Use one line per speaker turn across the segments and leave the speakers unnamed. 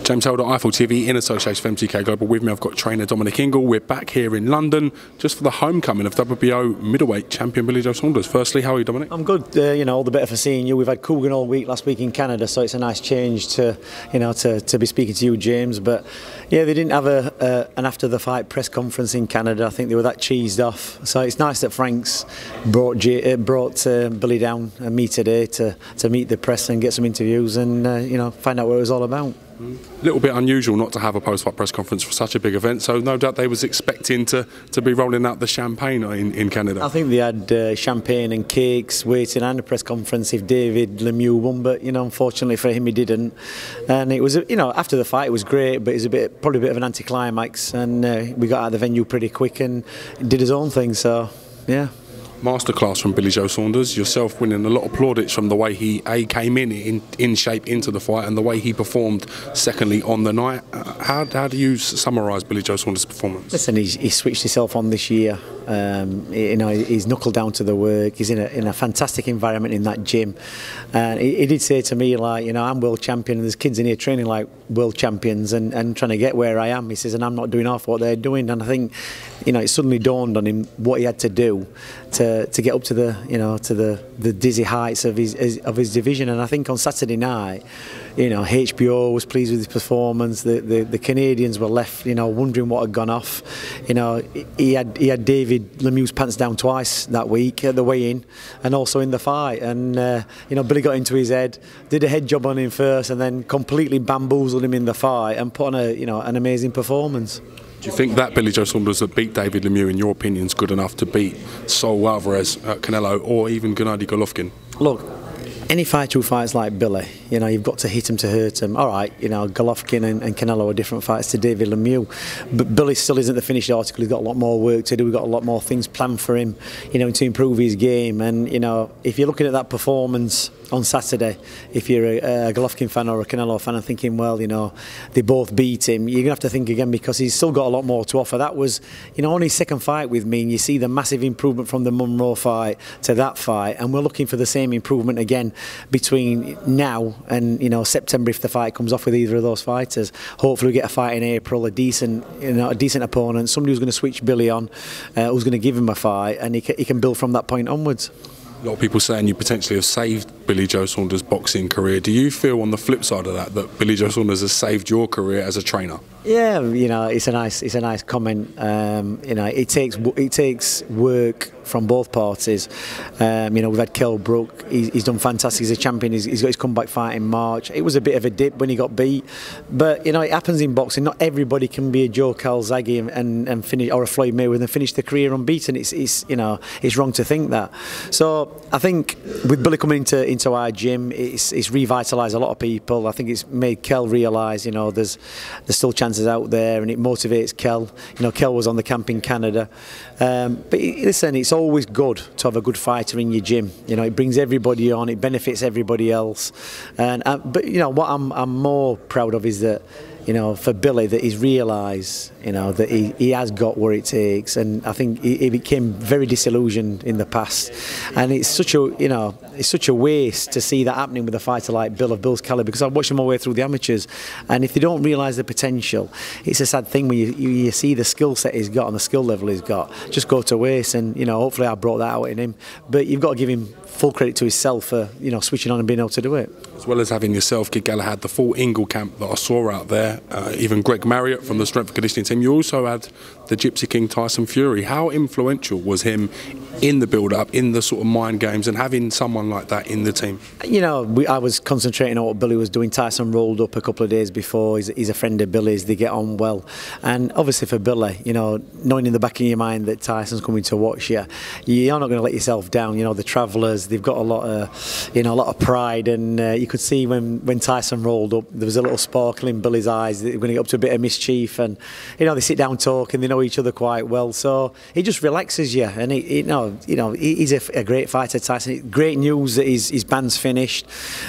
James Helder, Eiffel TV, in association with MTK Global. With me, I've got trainer DOMINIC INGLE. We're back here in London just for the homecoming of WBO middleweight champion Billy Joe Saunders. Firstly, how are you, Dominic?
I'm good. You know, all the better for seeing you. We've had Coogan all week last week in Canada, so it's a nice change to, you know, to be speaking to you, James. But yeah, they didn't have an after the fight press conference in Canada. I think they were that cheesed off. So it's nice that Frank's brought Billy down and me today to meet the press and get some interviews and you know, find out what it was all about.
A little bit unusual not to have a post-fight press conference for such a big event, so no doubt they was expecting to be rolling out the champagne in Canada.
I think they had champagne and cakes waiting and a press conference if David Lemieux won, but you know, unfortunately for him he didn't. And it was, you know, after the fight it was great, but it was probably a bit of an anticlimax, and we got out of the venue pretty quick and did his own thing, so yeah.
Masterclass from Billy Joe Saunders, yourself winning a lot of plaudits from the way he came in shape into the fight and the way he performed secondly on the night. How do you summarise Billy Joe Saunders' performance?
Listen, he switched himself on this year. You know, he's knuckled down to the work. He's in a fantastic environment in that gym, and he did say to me, like, you know, I'm world champion and there's kids in here training like world champions and trying to get where I am. He says, and I'm not doing half what they're doing. And I think, you know, it suddenly dawned on him what he had to do to get up to the, you know, to the dizzy heights of his division. And I think on Saturday night, you know, HBO was pleased with his performance. The Canadians were left, you know, wondering what had gone off. You know, he had David Lemieux's pants down twice that week at the weigh-in and also in the fight. And you know, Billy got into his head, did a head job on him first, and then completely bamboozled him in the fight and put on an amazing performance.
Do you think that Billy Joe Saunders that beat David Lemieux, in your opinion, is good enough to beat Saul Alvarez, Canelo, or even Gennady Golovkin?
Look, any fighter who fights like Billy, you know, you've got to hit him to hurt him. All right, you know, Golovkin and Canelo are different fights to David Lemieux, but Billy still isn't the finished article. He's got a lot more work to do. We've got a lot more things planned for him, you know, to improve his game. And you know, if you're looking at that performance on Saturday, if you're a Golovkin fan or a Canelo fan and thinking, well, you know, they both beat him, you're gonna have to think again, because he's still got a lot more to offer. That was, you know, only his second fight with me, and you see the massive improvement from the Monroe fight to that fight, and we're looking for the same improvement again between now and, you know, September if the fight comes off with either of those fighters. Hopefully we get a fight in April, a decent opponent, somebody who's going to switch Billy on, who's going to give him a fight, and he can build from that point onwards.
A lot of people saying you potentially have saved Billy Joe Saunders' boxing career. Do you feel on the flip side of that Billy Joe Saunders has saved your career as a trainer? Yeah,
you know, it's a nice comment. You know, it takes work from both parties. You know, we've had Kell Brook. He's done fantastic as a champion. He's got his comeback fight in March. It was a bit of a dip when he got beat, but you know, it happens in boxing. Not everybody can be a Joe Calzaghe and finish, or a Floyd Mayweather and finish their career unbeaten. It's you know, it's wrong to think that. So I think with Billy coming into our gym, it's revitalised a lot of people. I think it's made Kell realise, you know, there's still chances out there, and it motivates Kell. You know, Kell was on the camp in Canada, but listen, it's always good to have a good fighter in your gym. You know, it brings everybody on, it benefits everybody else. And but you know what I'm more proud of is that, you know, for Billy, that he's realised, you know, that he has got what it takes, and I think he became very disillusioned in the past, and it's such a, you know, it's such a waste to see that happening with a fighter like Bill's calibre, because I've watched him all the way through the amateurs, and if they don't realise the potential, it's a sad thing when you see the skill set he's got and the skill level he's got just go to waste. And you know, hopefully I brought that out in him, but you've got to give him full credit to himself for, you know, switching on and being able to do it.
As well as having yourself, Kid Galahad, the full Ingle camp that I saw out there, even Greg Marriott from the strength and conditioning team. You also had the Gypsy King Tyson Fury. How influential was him in the build-up, in the sort of mind games, and having someone like that in the team? You
know, I was concentrating on what Billy was doing. Tyson rolled up a couple of days before. He's a friend of Billy's. They get on well, and obviously for Billy, you know, knowing in the back of your mind that Tyson's coming to watch you, you're not going to let yourself down. You know, the Travellers, they've got a lot of, you know, a lot of pride, and you could see when Tyson rolled up, there was a little sparkle in Billy's eyes. They were going to get up to a bit of mischief, and you know, they sit down talking, they know each other quite well, so it just relaxes you. And you know, he's a great fighter, Tyson. Great news that his band's finished,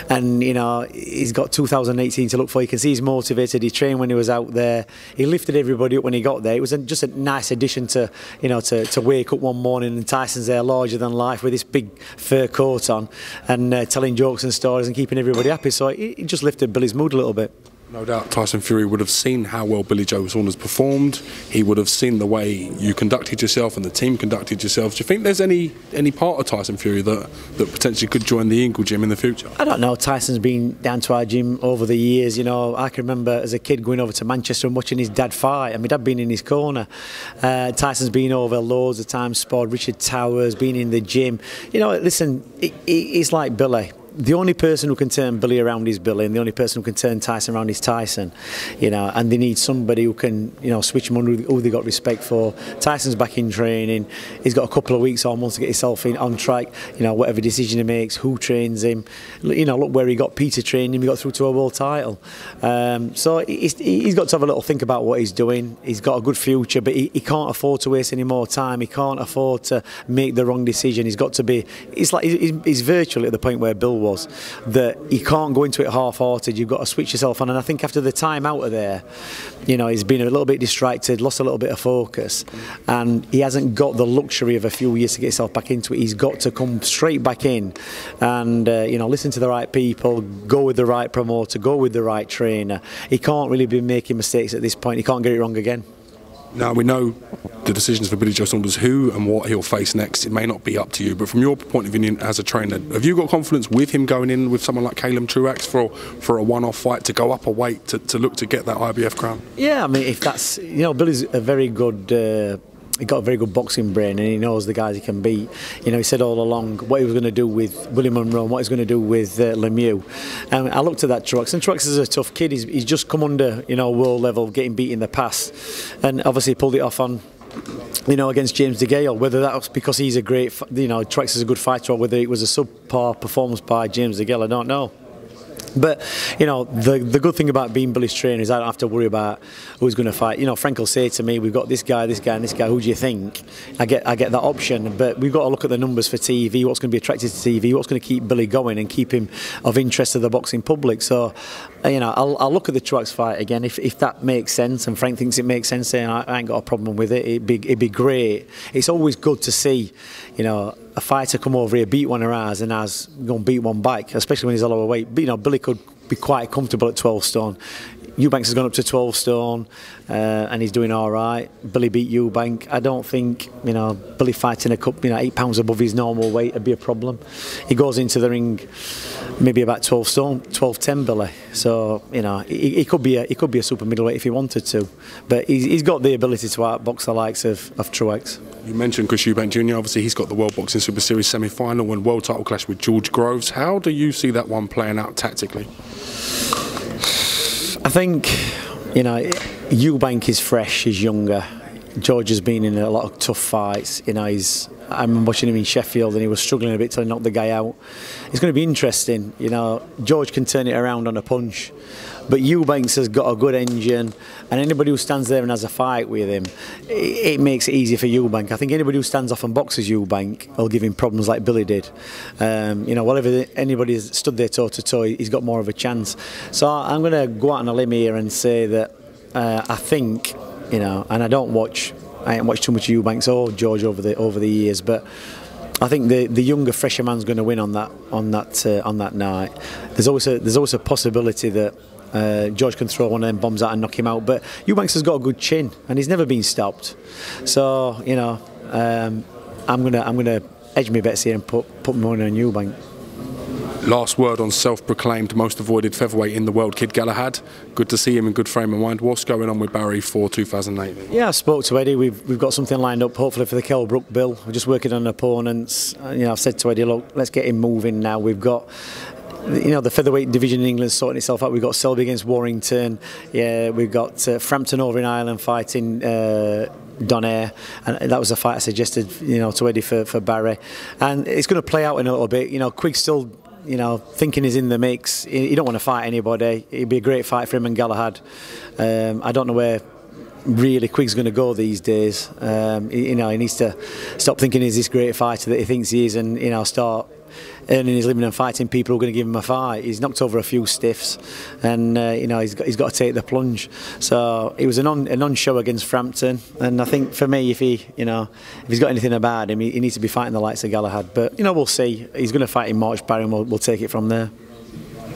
and you know, he's got 2018 to look for. You can see he's motivated. He trained when he was out there. He lifted everybody up when he got there. It was just a nice addition to, you know, to wake up one morning and Tyson's there larger than life with this big fur coat on, and telling jokes and stories and keeping everybody happy. So it just lifted Billy's mood a little bit.
No doubt Tyson Fury would have seen how well Billy Joe Saunders performed. He would have seen the way you conducted yourself and the team conducted yourselves. Do you think there's any part of Tyson Fury that potentially could join the Ingle gym in the future?
I don't know. Tyson's been down to our gym over the years. You know, I can remember as a kid going over to Manchester and watching his dad fight, and my dad being in his corner. Tyson's been over loads of times, spotted Richard Towers, been in the gym. You know, listen, he's like Billy. The only person who can turn Billy around is Billy, and the only person who can turn Tyson around is Tyson. You know, and they need somebody who can, you know, switch them on who they got respect for. Tyson's back in training. He's got a couple of weeks or months to get himself on track. You know, whatever decision he makes, who trains him. You know, look where he got Peter training him. He got through to a world title. So he's got to have a little think about what he's doing. He's got a good future, but he can't afford to waste any more time. He can't afford to make the wrong decision. He's got to be. It's like he's virtually at the point where Bill was, that he can't go into it half-hearted. You've got to switch yourself on, and I think after the time out of there, you know, he's been a little bit distracted, lost a little bit of focus, and he hasn't got the luxury of a few years to get himself back into it. He's got to come straight back in and you know, listen to the right people, go with the right promoter, go with the right trainer. He can't really be making mistakes at this point. He can't get it wrong again.
Now, we know the decisions for Billy Joe Saunders, who and what he'll face next. It may not be up to you, but from your point of view as a trainer, have you got confidence with him going in with someone like TRUAX for a one-off fight, to go up a weight, to look to get that IBF crown?
Yeah, I mean, if that's, you know, Billy's a very good... He's got a very good boxing brain, and he knows the guys he can beat. You know, he said all along what he was going to do with Willie Monroe and what he's going to do with Lemieux. And I looked at that TRUAX, and TRUAX is a tough kid. He's just come under, you know, world level, getting beat in the past, and obviously pulled it off on, you know, against James DeGale. Whether that was because he's a great, you know, TRUAX is a good fighter, or whether it was a subpar performance by James DeGale, I don't know. But, you know, the good thing about being Billy's trainer is I don't have to worry about who's going to fight. You know, Frank will say to me, we've got this guy, and this guy, who do you think? I get that option, but we've got to look at the numbers for TV, what's going to be attractive to TV, what's going to keep Billy going and keep him of interest to the boxing public. So, you know, I'll look at the TRUAX fight again. If that makes sense, and Frank thinks it makes sense, then I ain't got a problem with it. It'd be great. It's always good to see, you know, a fighter come over here, beat one of ours, and ours go and beat one back, especially when he's a lower weight. But, you know, Billy could be quite comfortable at 12 stone. Eubank has gone up to 12 stone and he's doing all right. Billy beat Eubank. I don't think, you know, Billy fighting a cup, you know, 8 pounds above his normal weight would be a problem. He goes into the ring maybe about 12 stone, 12-10 Billy. So, you know, he could be a super middleweight if he wanted to. But he's got the ability to outbox the likes of TRUAX.
You mentioned Chris Eubank Jr. Obviously, he's got the World Boxing Super Series semi-final and world title clash with George Groves. How do you see that one playing out tactically?
I think, you know, Eubank is fresh, he's younger. George has been in a lot of tough fights. You know, I remember watching him in Sheffield and he was struggling a bit till he knocked the guy out. It's going to be interesting. You know, George can turn it around on a punch, but Eubanks has got a good engine, and anybody who stands there and has a fight with him, it makes it easy for Eubank. I think anybody who stands off and boxes Eubank will give him problems like Billy did. You know, whatever anybody has stood there toe to toe, he's got more of a chance. So I'm going to go out on a limb here and say that I think, you know, and I ain't watched too much Eubanks or George over the years, but I think the younger, fresher man's going to win on that night. There's always a possibility that George can throw one of them bombs out and knock him out, but Eubanks has got a good chin and he's never been stopped. So, you know, I'm gonna edge my bets here and put my money on Eubank.
Last word on self-proclaimed most avoided featherweight in the world, Kid Galahad. Good to see him in good frame of mind. What's going on with Barry for 2008? Yeah,
I spoke to Eddie. We've got something lined up, hopefully for the Kell Brook bill. We're just working on opponents. You know, I've said to Eddie, look, let's get him moving now. We've got, you know, the featherweight division in England sorting itself out. We've got Selby against Warrington. Yeah, we've got Frampton over in Ireland fighting Donaire, and that was a fight I suggested, you know, to Eddie for Barry. And it's going to play out in a little bit. You know, Quig's still, you know, thinking he's in the mix. He don't want to fight anybody. It'd be a great fight for him and Galahad. I don't know where really Quig's going to go these days. You know, he needs to stop thinking he's this great fighter that he thinks he is, and, you know, start earning his living and fighting people who are going to give him a fight. He's knocked over a few stiffs, and you know, he's got to take the plunge. So it was a non-show against Frampton, and I think for me, if he's got anything about him, he needs to be fighting the likes of Galahad. But, you know, we'll see. He's going to fight in March, Barry, and we'll take it from there.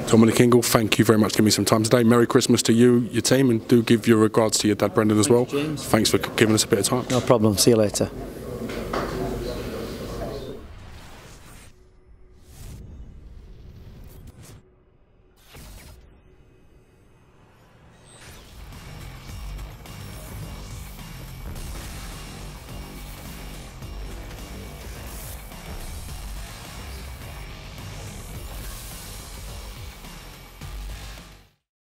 Dominic Ingle, thank you very much for giving me some time today. Merry Christmas to you, your team, and do give your regards to your dad Brendan as well.
James.
Thanks for giving us a bit of time.
No problem. See you later.